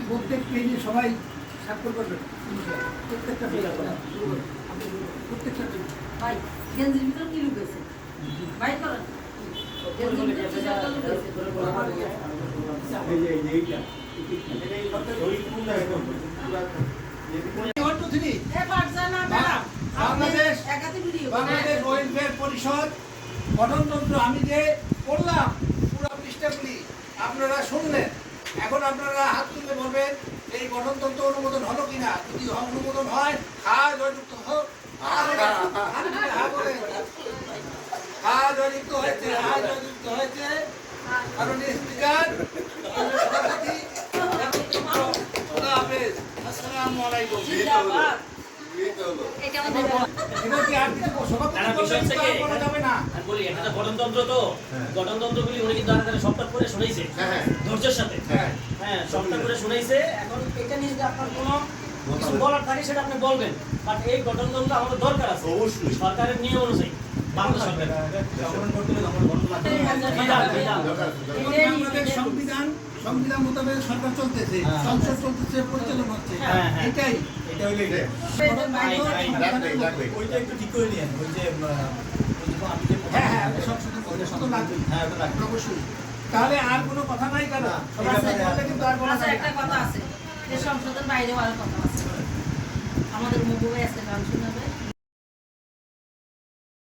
প্রত্যেক পেজে সবাই স্বাক্ষর করবেন, প্রত্যেকটা পেজে প্রত্যেকটা পেজে। ভাই গেঞ্জির ভিতর কি লুকেছে ভাই করেন গেঞ্জির ভিতর কি একটা লুকেছে বাংলাদেশ ওয়েলফেয়ার পরিষদ গঠনতন্ত্র আমি যে পড়লাম পুরো পৃষ্ঠাগুলি আপনারা শুনলেন। এখন আপনারা হাত তুলে বলবেন এই গঠনতন্ত্র অনুমোদন হলো কিনা। যদি অনুমোদন হয় জয়যুক্ত হোক, জয়যুক্ত হয়েছে, জয়যুক্ত হয়েছে। কারণ স্পিকার সভাপতি আসসালামু আলাইকুম। গঠনতন্ত্র তো গঠনতন্ত্রগুলি উনি কিন্তু সবটা করে শুনেছে ধৈর্যের সাথে, হ্যাঁ সবটা করে শুনেছে। এখন এটা নিয়ে যদি আপনার কোনো কিছু বলার থাকে সেটা আপনি বলবেন, বাট এই গঠনতন্ত্র আমাদের দরকার আছে অবশ্যই সরকারের নিয়ম অনুযায়ী। সংবিধান মোতাবেক সরকার চলতেছে, সংসদ চলতেছে, পরিচালনা হচ্ছে, এটাই ওইটা একটু ঠিক করে নিয়েন। ওই যে অবশ্যই। তাহলে আর কোনো কথা নাই কেন? কিন্তু আর কোনো একটা কথা আছে যে সংসদের বাইরে হওয়ার কথা আছে। আমাদের মুখ আছে গান শোনাবে।